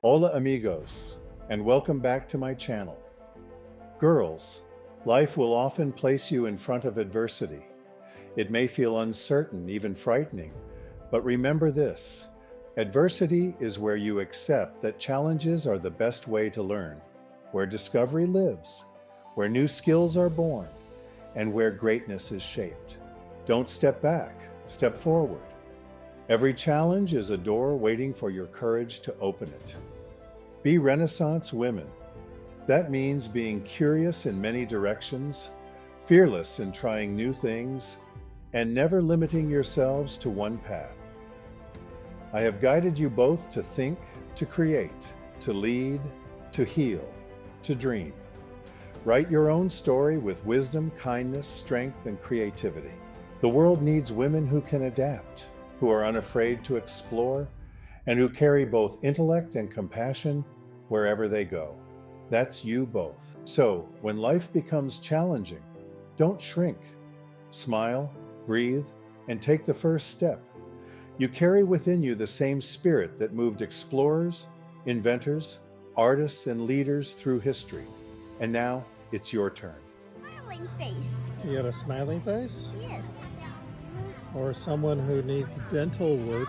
Hola amigos, and welcome back to my channel. Girls, life will often place you in front of adversity. It may feel uncertain, even frightening, but remember this: adversity is where you accept that challenges are the best way to learn, where discovery lives, where new skills are born, and where greatness is shaped. Don't step back, step forward. Every challenge is a door waiting for your courage to open it. Be Renaissance women. That means being curious in many directions, fearless in trying new things, and never limiting yourselves to one path. I have guided you both to think, to create, to lead, to heal, to dream. Write your own story with wisdom, kindness, strength, and creativity. The world needs women who can adapt, who are unafraid to explore, and who carry both intellect and compassion wherever they go. That's you both. So, when life becomes challenging, don't shrink. Smile, breathe, and take the first step. You carry within you the same spirit that moved explorers, inventors, artists, and leaders through history. And now, it's your turn. Smiling face. You got a smiling face? Yes. Or someone who needs dental work?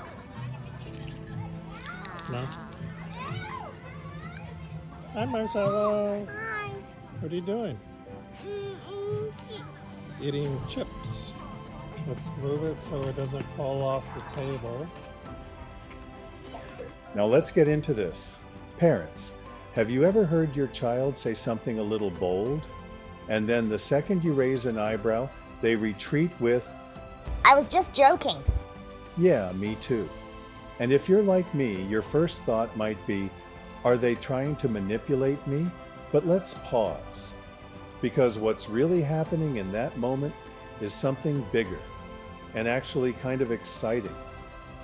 No? Hi, Marcelo. Hi. What are you doing? Mm-mm. Eating chips. Let's move it so it doesn't fall off the table. Now let's get into this. Parents, have you ever heard your child say something a little bold? And then the second you raise an eyebrow, they retreat with, I was just joking. "Yeah, me too." And if you're like me, your first thought might be, are they trying to manipulate me? But let's pause. Because what's really happening in that moment is something bigger and actually kind of exciting.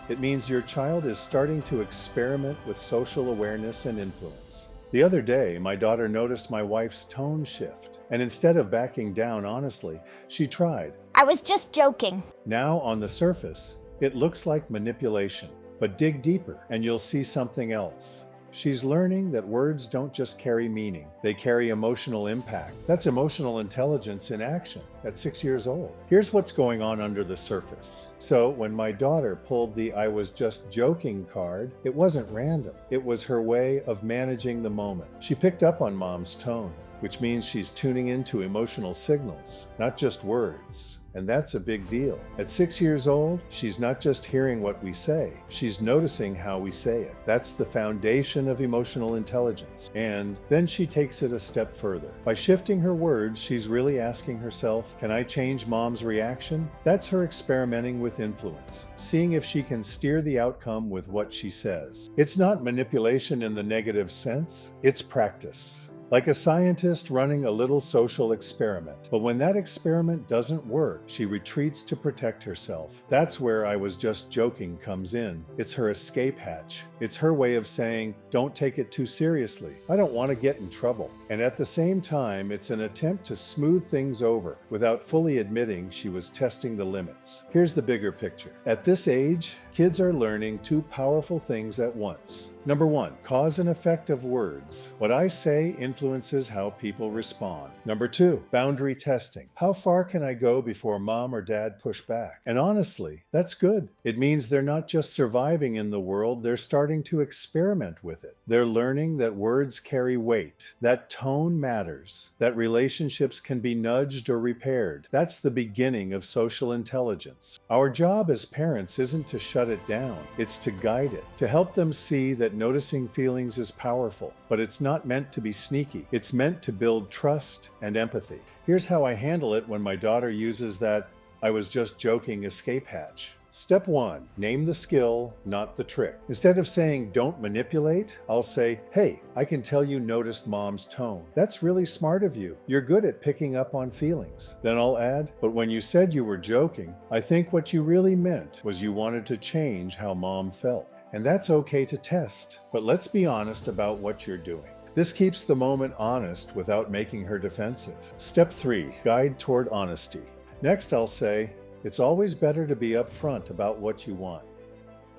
It means your child is starting to experiment with social awareness and influence. The other day, my daughter noticed my wife's tone shift, and instead of backing down honestly, she tried. I was just joking. Now, on the surface, it looks like manipulation, but dig deeper and you'll see something else. She's learning that words don't just carry meaning, they carry emotional impact. That's emotional intelligence in action at 6 years old. Here's what's going on under the surface. So, when my daughter pulled the "I was just joking" card, it wasn't random. It was her way of managing the moment. She picked up on mom's tone, which means she's tuning into emotional signals, not just words. And that's a big deal. At 6 years old, she's not just hearing what we say, she's noticing how we say it. That's the foundation of emotional intelligence. And then she takes it a step further. By shifting her words, she's really asking herself, can I change mom's reaction? That's her experimenting with influence, seeing if she can steer the outcome with what she says. It's not manipulation in the negative sense, it's practice. Like a scientist running a little social experiment. But when that experiment doesn't work, she retreats to protect herself. That's where "I was just joking" comes in. It's her escape hatch. It's her way of saying, don't take it too seriously. I don't want to get in trouble. And at the same time, it's an attempt to smooth things over without fully admitting she was testing the limits. Here's the bigger picture. At this age, kids are learning two powerful things at once. Number one, cause and effect of words. What I say influences how people respond. Number two, boundary testing. How far can I go before mom or dad push back? And honestly, that's good. It means they're not just surviving in the world, they're starting to experiment with it. They're learning that words carry weight, that tone matters, that relationships can be nudged or repaired. That's the beginning of social intelligence. Our job as parents isn't to shut it down, it's to guide it, to help them see that noticing feelings is powerful, but it's not meant to be sneaky. It's meant to build trust and empathy. Here's how I handle it when my daughter uses that "I was just joking" escape hatch. Step one, name the skill, not the trick. Instead of saying "don't manipulate," I'll say, "Hey, I can tell you noticed mom's tone. That's really smart of you. You're good at picking up on feelings." Then I'll add, "But when you said you were joking, I think what you really meant was you wanted to change how mom felt." And that's okay to test, but let's be honest about what you're doing. This keeps the moment honest without making her defensive. Step 3, guide toward honesty. Next I'll say, it's always better to be upfront about what you want.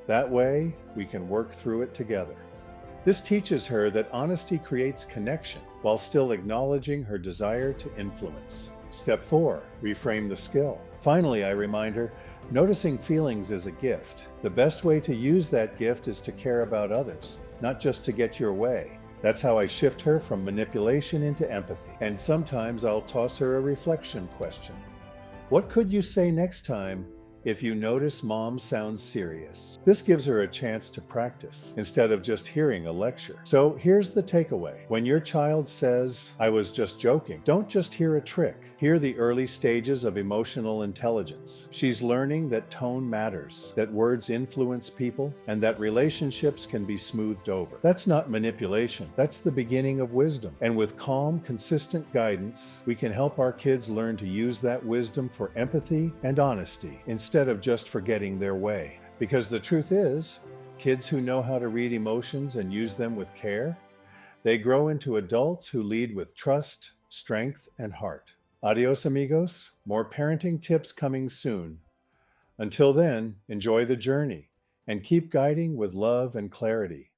That way, we can work through it together. This teaches her that honesty creates connection while still acknowledging her desire to influence. Step 4. Reframe the skill. Finally, I remind her, noticing feelings is a gift. The best way to use that gift is to care about others, not just to get your way. That's how I shift her from manipulation into empathy. And sometimes I'll toss her a reflection question. What could you say next time if you notice Mom sounds serious? This gives her a chance to practice instead of just hearing a lecture. So here's the takeaway. When your child says, "I was just joking," don't just hear a trick. Hear the early stages of emotional intelligence. She's learning that tone matters, that words influence people, and that relationships can be smoothed over. That's not manipulation. That's the beginning of wisdom. And with calm, consistent guidance, we can help our kids learn to use that wisdom for empathy and honesty instead of just for getting their way. Because the truth is, kids who know how to read emotions and use them with care, they grow into adults who lead with trust, strength, and heart. Adios, amigos. More parenting tips coming soon. Until then, enjoy the journey and keep guiding with love and clarity.